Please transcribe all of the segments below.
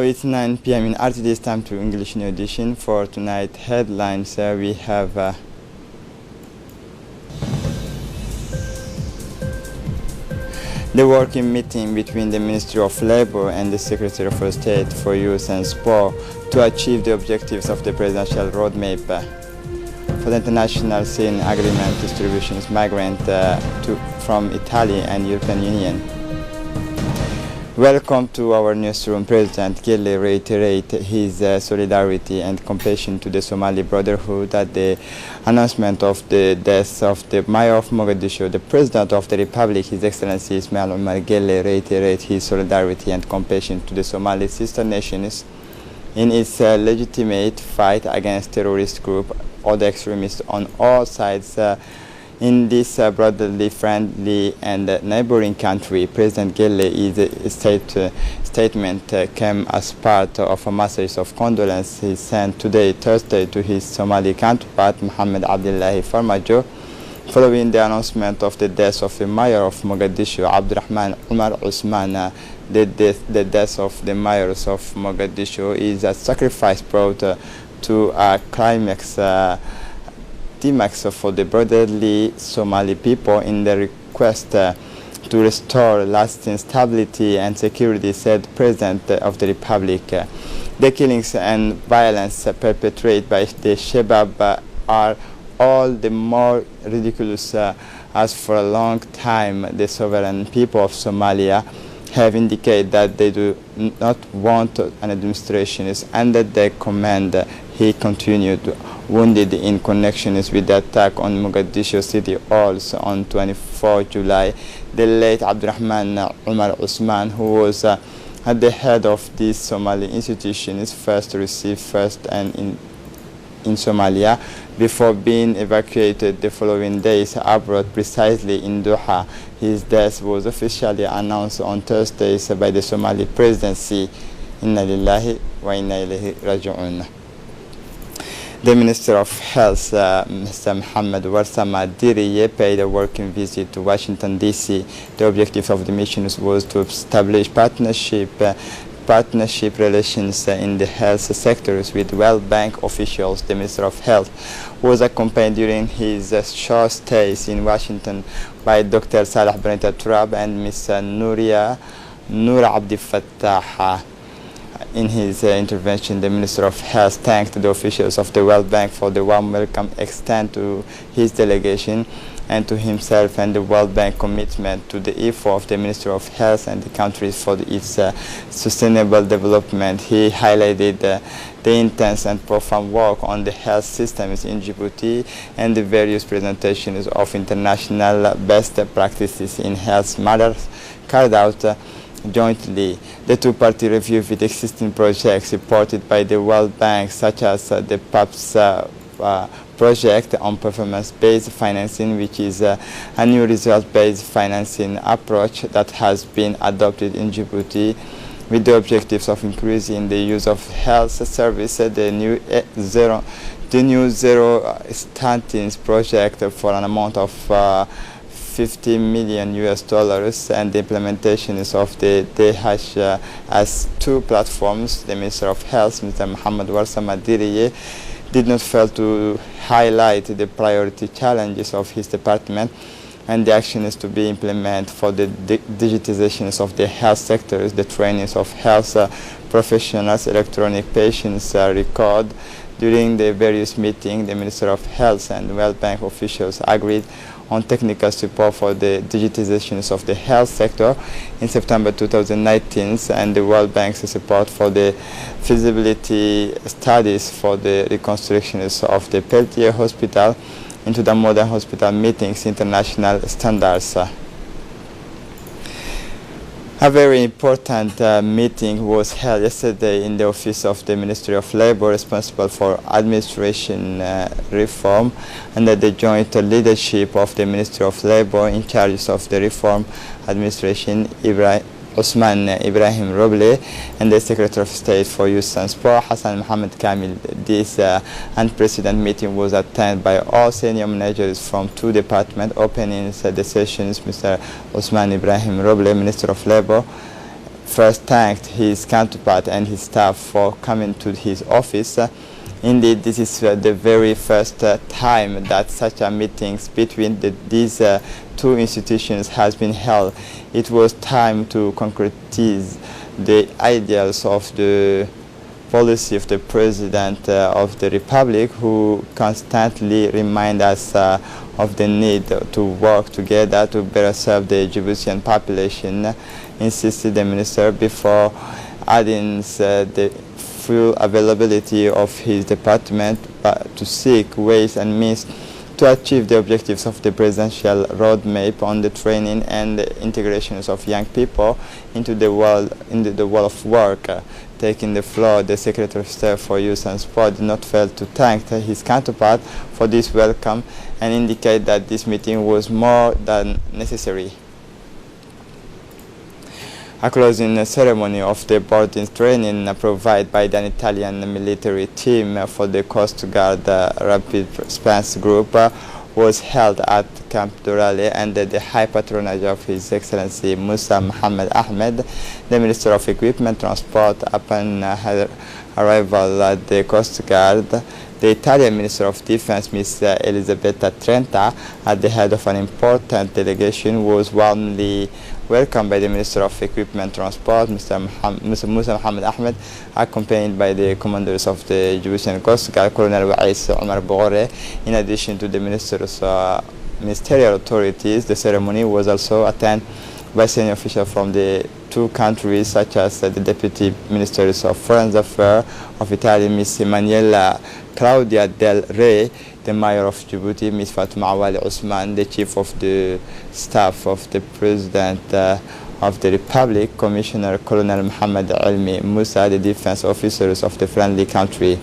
it's 9 p.m. in RTD. It's time to English New Edition. For tonight headlines, we have the working meeting between the Ministry of Labor and the Secretary of State for Youth and Sport to achieve the objectives of the presidential roadmap for the international scene agreement distributions migrant from Italy and European Union. Welcome to our newsroom. President Gille reiterated his solidarity and compassion to the Somali Brotherhood at the announcement of the death of the Mayor of Mogadishu. The President of the Republic, His Excellency Ismail Omar Gille, reiterated his solidarity and compassion to the Somali sister nations in its legitimate fight against terrorist groups or the extremists on all sides in this brotherly, friendly and neighboring country. President Gille's statement came as part of a message of condolence he sent today, Thursday, to his Somali counterpart, Mohammed Abdullahi Farmajo, following the announcement of the death of the mayor of Mogadishu, Abdurrahman Umar Usman. The death of the mayors of Mogadishu is a sacrifice brought to a climax for the brotherly Somali people in the request to restore lasting stability and security, said President of the Republic. The killings and violence perpetrated by the Shabab are all the more ridiculous as for a long time the sovereign people of Somalia have indicated that they do not want an administration under their command. He continued, wounded in connection with the attack on Mogadishu City Halls on 24 July. The late Abdurrahman Umar Usman, who was at the head of these Somali institutions, first received in Somalia before being evacuated the following days abroad, precisely in Doha. His death was officially announced on Thursday by the Somali presidency. Inna lillahi wa inna ilayhi raji'un. The Minister of Health, Mr. Mohammed Warsama Diriye, paid a working visit to Washington, D.C. The objective of the mission was to establish partnership relations in the health sectors with World Bank officials. The Minister of Health was accompanied during his short stays in Washington by Dr. Salah Benita Turab and Ms. Noor Abdi Fattah. In his intervention, the Minister of Health thanked the officials of the World Bank for the warm welcome extended to his delegation and to himself, and the World Bank commitment to the effort of the Ministry of Health and the countries for its sustainable development. He highlighted the intense and profound work on the health systems in Djibouti and the various presentations of international best practices in health matters carried out jointly. The two-party review with existing projects supported by the World Bank, such as the PAPS project on performance-based financing, which is a new result-based financing approach that has been adopted in Djibouti with the objectives of increasing the use of health services. The new zero stunting project for an amount of $50 million and the implementations of the DHS2 platforms. The Minister of Health, Mr. Mohammed Warsama Diriye, did not fail to highlight the priority challenges of his department and the actions to be implemented for the digitizations of the health sectors, the trainings of health professionals, electronic patients record. During the various meetings, the Minister of Health and World Bank officials agreed on technical support for the digitizations of the health sector in September 2019, and the World Bank's support for the feasibility studies for the reconstructions of the Peltier Hospital into the modern hospital meetings international standards. A very important meeting was held yesterday in the office of the Ministry of Labor, responsible for administration reform, under the joint leadership of the Ministry of Labor in charge of the reform administration, Osman Ibrahim Roble, and the Secretary of State for Youth and Sport, Hassan Mohammed Kamil. This unprecedented meeting was attended by all senior managers from two departments. Opening the sessions, Mr. Osman Ibrahim Roble, Minister of Labor, first thanked his counterpart and his staff for coming to his office. Indeed, this is the very first time that such a meetings between these two institutions has been held. It was time to concretize the ideals of the policy of the President of the Republic, who constantly remind us of the need to work together to better serve the Djiboutian population, insisted the minister before adding the full availability of his department to seek ways and means to achieve the objectives of the presidential roadmap on the training and the integrations of young people into the world of work. Taking the floor, the Secretary of State for Youth and Sport did not fail to thank his counterpart for this welcome and indicate that this meeting was more than necessary. A closing ceremony of the boarding training provided by the Italian military team for the Coast Guard Rapid Response Group was held at Camp Durale under the high patronage of His Excellency Musa Mohammed Ahmed, the Minister of Equipment Transport. Upon her arrival at the Coast Guard, the Italian Minister of Defense, Ms. Elisabetta Trenta, at the head of an important delegation, was warmly welcomed by the Minister of Equipment Transport, Mr. Musa Mohammed Ahmed, accompanied by the commanders of the Djiboutian Coast Guard, Colonel Wais Omar Bogore. In addition to the ministerial authorities, the ceremony was also attended by senior officials from the two countries, such as the Deputy Ministers of Foreign Affairs of Italy, Ms. Emanuela Claudia Del Rey, the Mayor of Djibouti, Ms. Fatuma Awali Osman, the Chief of the Staff of the President of the Republic, Commissioner Colonel Mohammed Almi Musa, the defense officers of the friendly country.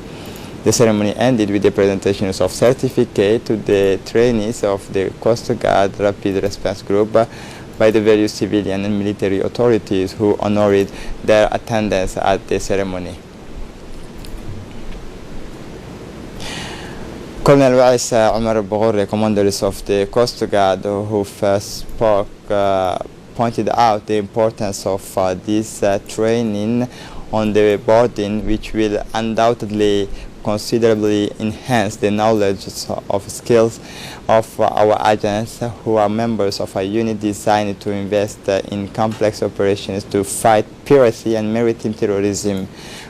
The ceremony ended with the presentation of certificate to the trainees of the Coast Guard Rapid Response Group by the various civilian and military authorities who honored their attendance at the ceremony. Colonel Wais Omar Bogore, commanders of the Coast Guard, who first spoke, pointed out the importance of this training on the boarding, which will undoubtedly considerably enhance the knowledge of skills of our agents, who are members of a unit designed to invest in complex operations to fight piracy and maritime terrorism,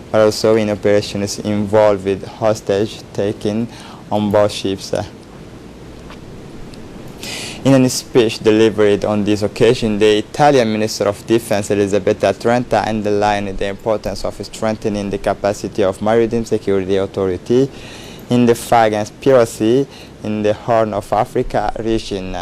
but also in operations involved with hostage taking on board ships. In a speech delivered on this occasion, the Italian Minister of Defense, Elisabetta Trenta, underlined the importance of strengthening the capacity of Maritime Security Authority in the fight against piracy in the Horn of Africa region.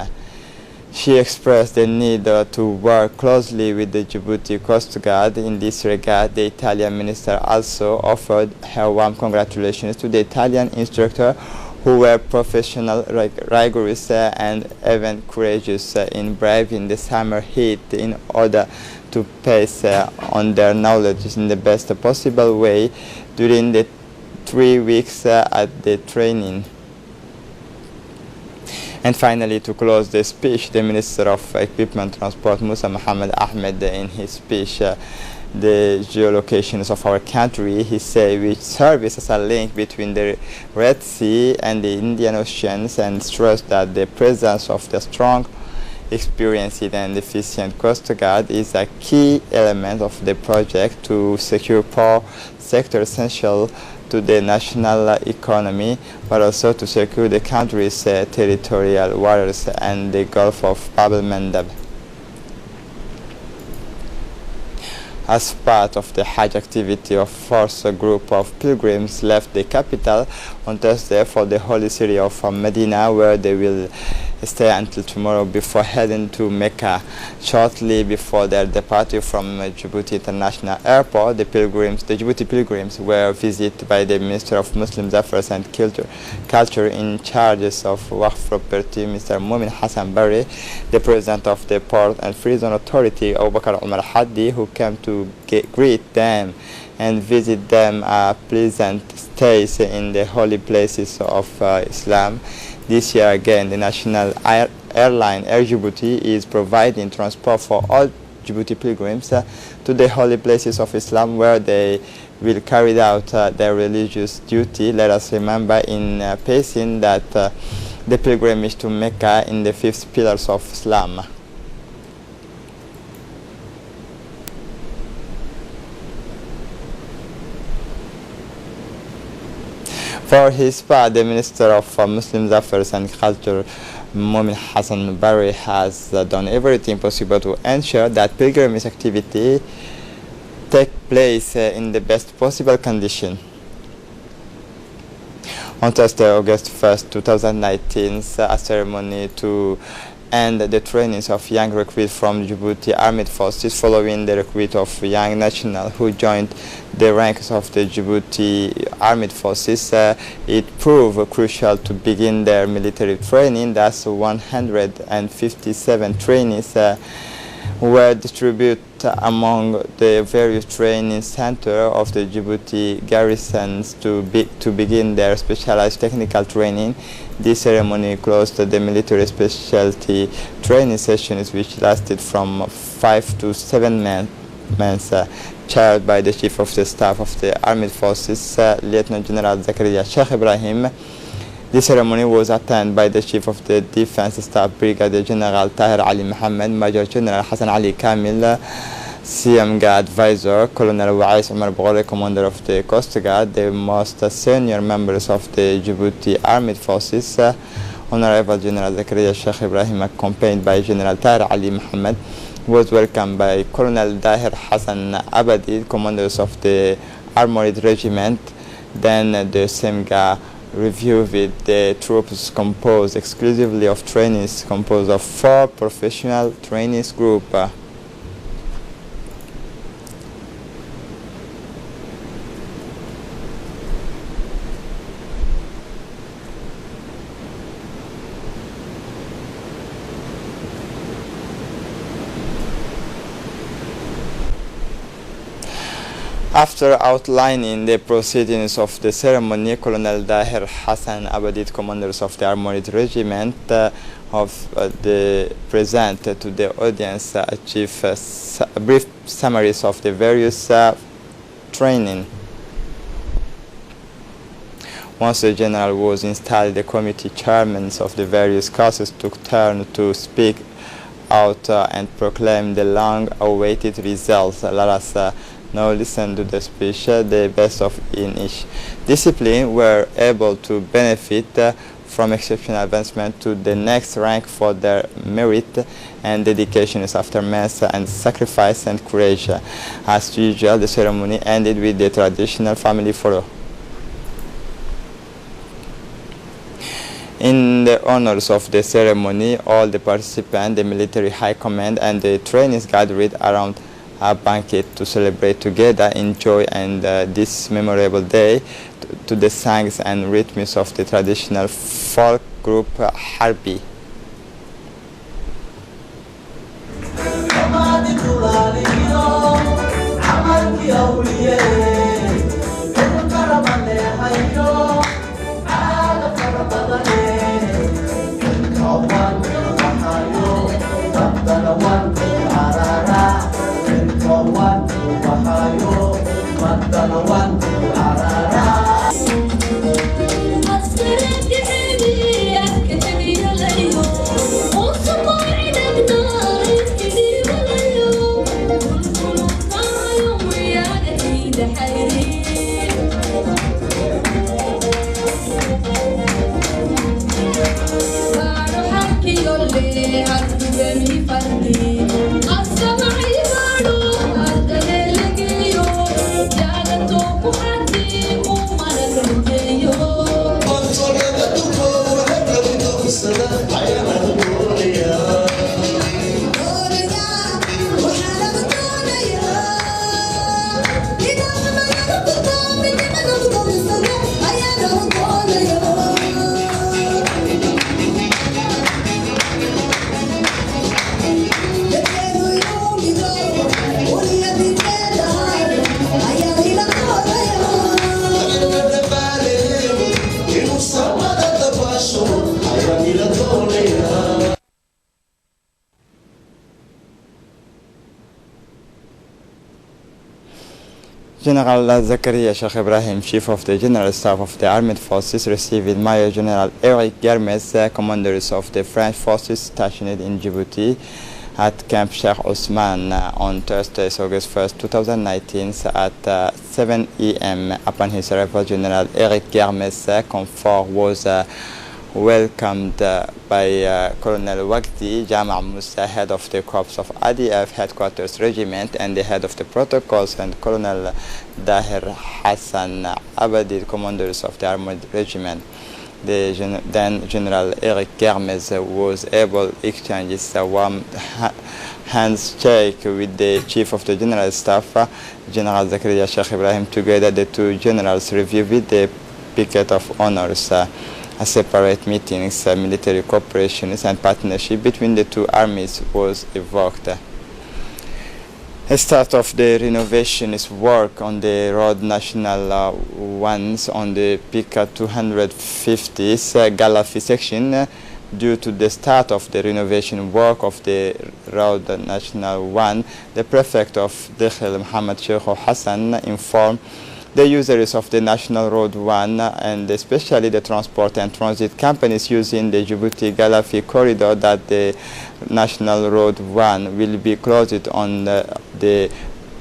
She expressed the need to work closely with the Djibouti Coast Guard. In this regard, the Italian minister also offered her warm congratulations to the Italian instructor, who were professional, rigorous, and even courageous in braving the summer heat in order to pass on their knowledge in the best possible way during the 3 weeks at the training. And finally, to close the speech, the Minister of Equipment Transport, Musa Mohammed Ahmed, in his speech, the geolocations of our country, he said, which serves as a link between the Red Sea and the Indian Oceans, and stressed that the presence of the strong, experienced and efficient Coast Guard is a key element of the project to secure power sector essential to the national economy, but also to secure the country's territorial waters and the Gulf of Bab el-Mandab. As part of the Hajj activity, a first group of pilgrims left the capital on Thursday for the holy city of Medina, where they will stay until tomorrow before heading to Mecca. Shortly before their departure from Djibouti International Airport, the Djibouti pilgrims were visited by the Minister of Muslim Affairs and Culture in charge of Waqf property, Mr. Mumin Hassan Barre, the President of the Port and Free Zone Authority, Abu Bakr Omar Haddi, who came to greet them and visit them pleasant stays in the holy places of Islam. This year again, the national airline Air Djibouti is providing transport for all Djibouti pilgrims to to the holy places of Islam, where they will carry out their religious duty. Let us remember in passing that the pilgrimage to Mecca in the 5th pillars of Islam. For his part, the Minister of Muslim Affairs and Culture, Momin Hassan Bari, has done everything possible to ensure that pilgrimage activity take place in the best possible condition. On Thursday, August 1st, 2019, a ceremony to end the trainings of young recruits from Djibouti Armed Forces following the recruit of young nationals who joined the ranks of the Djibouti Armed Forces. It proved crucial to begin their military training. Thus, 157 trainees were distributed among the various training centers of the Djibouti garrisons to begin their specialized technical training. This ceremony closed the military specialty training sessions, which lasted from 5 to 7 months, chaired by the Chief of the Staff of the Armed Forces, Lieutenant General Zakaria Sheikh Ibrahim. The ceremony was attended by the Chief of the Defense Staff, Brigadier General Tahir Ali Mohammed, Major General Hassan Ali Kamil, CMG Advisor, Colonel Wais Omar Boghore, Commander of the Coast Guard, the most senior members of the Djibouti Armed Forces, Honorable General Zakaria Sheikh Ibrahim, accompanied by General Tahir Ali Mohammed, was welcomed by Colonel Dahir Hassan Abadi, commanders of the Armored Regiment. Then the CMG reviewed with the troops composed exclusively of trainees, composed of 4 professional trainees group. After outlining the proceedings of the ceremony, Colonel Dahir Hassan Abadi, commanders of the Armored Regiment, present to the audience brief summaries of the various training. Once the general was installed, the committee chairmen of the various courses took turn to speak out and proclaim the long-awaited results. Let us now listen to the speech. The best of in each discipline were able to benefit from exceptional advancement to the next rank for their merit and dedication after mass and sacrifice and courage. As usual, the ceremony ended with the traditional family photo. In the honors of the ceremony, all the participants, the military high command, and the trainees gathered around a banquet to celebrate together, enjoy, and this memorable day to the songs and rhythms of the traditional folk group Harbi. General Zakaria Sheikh Ibrahim, Chief of the General Staff of the Armed Forces, received Major General Eric Germes, commanders of the French forces stationed in Djibouti at Camp Sheikh Osman on Thursday, August 1st, 2019 at 7 a.m. Upon his arrival, General Eric Germes comfort was welcomed by Colonel Wagdi Jama' Musa, head of the Corps of ADF Headquarters Regiment, and the head of the protocols, and Colonel Dahir Hassan Abadi, commanders of the Armored Regiment. Then General Eric Germes was able to exchange a warm handshake with the Chief of the General Staff, General Zakaria Sheikh Ibrahim. Together, the two generals reviewed the picket of honors, separate meetings, military cooperation and partnership between the two armies was evoked. The start of the renovation work on the road national ones on the Pika 250 Galafi section. Due to the start of the renovation work of the road national 1, the prefect of Dakhil Muhammad Sheikh Hassan informed the users of the National Road 1 and especially the transport and transit companies using the Djibouti-Galafi corridor that the National Road 1 will be closed on the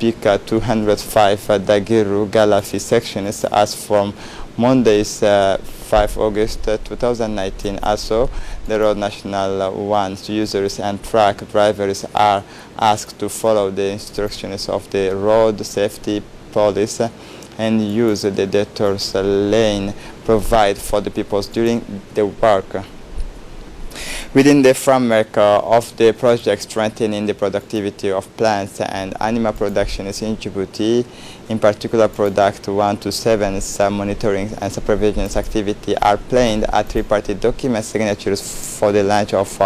Pika 205 Dagiru-Galafi sections as from Monday's 5 August 2019. Also, the Road National 1 users and truck drivers are asked to follow the instructions of the road safety police and use the detours lane provided for the people during the work. Within the framework of the project strengthening the productivity of plants and animal production in Djibouti, in particular product 1 to 7's monitoring and supervision activity are planned at triparty document signatures for the launch of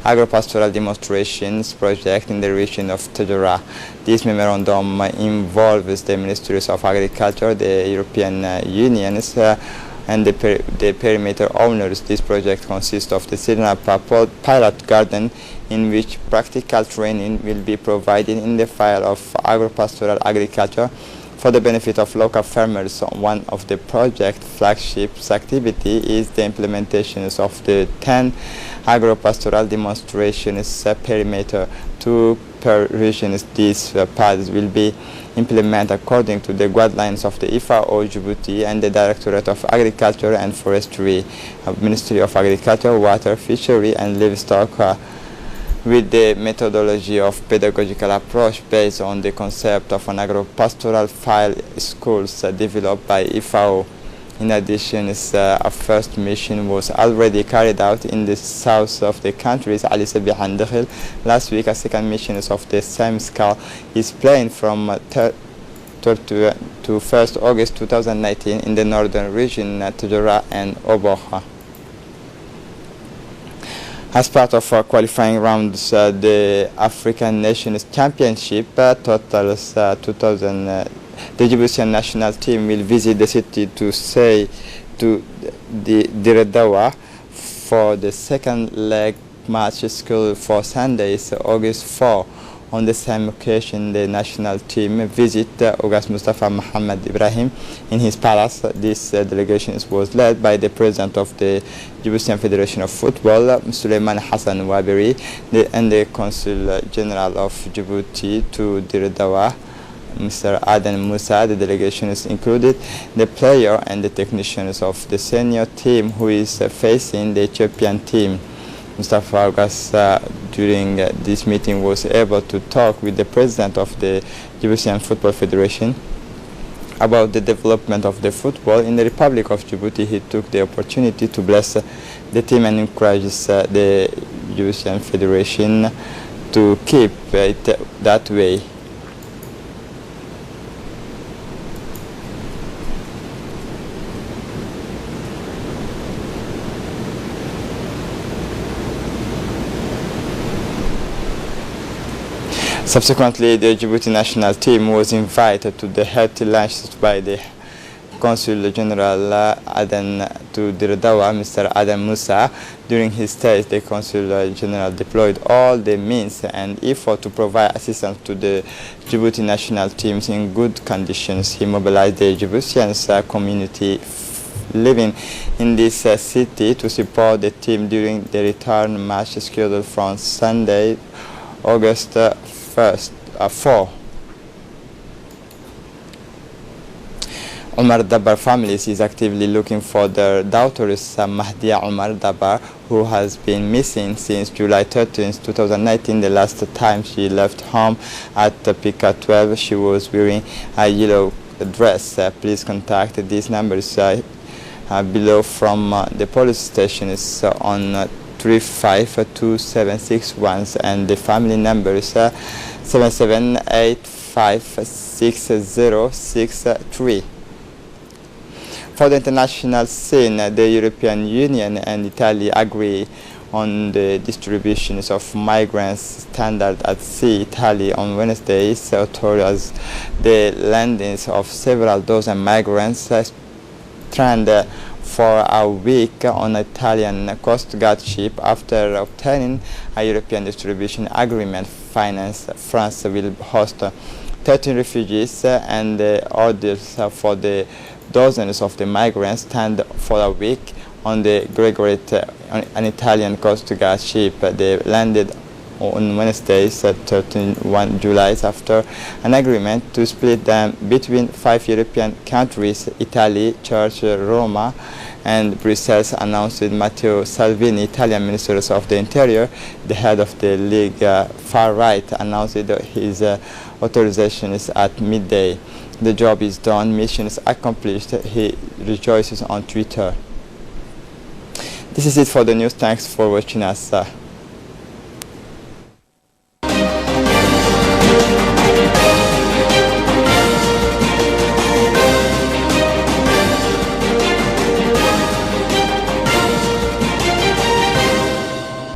agro-pastoral demonstrations project in the region of Tadjoura. This memorandum involves the Ministries of Agriculture, the European Union, and the perimeter owners. This project consists of the Sirna pilot garden in which practical training will be provided in the field of agro-pastoral agriculture for the benefit of local farmers. One of the project flagship activity is the implementation of the 10 agro-pastoral demonstrations perimeter. 2 per region. These paths will be implemented according to the guidelines of the FAO Djibouti and the Directorate of Agriculture and Forestry, Ministry of Agriculture, Water, Fishery and Livestock, with the methodology of pedagogical approach based on the concept of an agro-pastoral field schools developed by FAO. In addition, a first mission was already carried out in the south of the countries, Ali Sabih and Dakhil. Last week, a second mission of the same scale is planned from 3rd to 1st August 2019 in the northern region, Tadjoura and Oboha. As part of qualifying rounds, the African Nations Championship totals 2000. The Djiboutian national team will visit the city to the Diredawa for the second leg match scheduled for Sunday, August 4. On the same occasion, the national team visit August Mustafa Muhammad Ibrahim in his palace. This delegation was led by the president of the Djiboutian Federation of Football, Suleiman Hassan Waberi, and the Consul General of Djibouti to Diredawa, Mr. Aden Musa. The delegation included the player and the technicians of the senior team who is facing the Ethiopian team. Mustafa August during this meeting was able to talk with the president of the Djiboutian Football Federation about the development of the football in the Republic of Djibouti. He took the opportunity to bless the team and encourages the Djiboutian Federation to keep it that way. Subsequently, the Djibouti national team was invited to the healthy lunch by the Consul General Aden to Dirdawa, Mr. Adam Musa. During his stay, the Consul General deployed all the means and effort to provide assistance to the Djibouti national teams in good conditions. He mobilized the Djiboutian community living in this city to support the team during the return match scheduled from Sunday, August 4. Omar Dabar families is actively looking for their daughters Mahdia Omar Dabar, who has been missing since July 13, 2019. The last time she left home at Pika 12, she was wearing a yellow dress. Please contact these numbers below from the police station is on 352761 and the family number is 77856063. For the international scene, the European Union and Italy agree on the distributions of migrants standard at sea. Italy on Wednesday authorized the landings of several dozen migrants stranded for a week on an Italian Coast Guard ship after obtaining a European distribution agreement. France will host 13 refugees and the orders for the dozens of the migrants stand for a week on the Gregoret, an Italian Coast Guard ship. They landed on Wednesday, 31 July, after an agreement to split them between 5 European countries, Italy, Turkey, Roma, and Brussels, announced Matteo Salvini, Italian Minister of the Interior. The head of the League Far Right announced his authorization is at midday. The job is done, mission is accomplished, he rejoices on Twitter. This is it for the news. Thanks for watching us.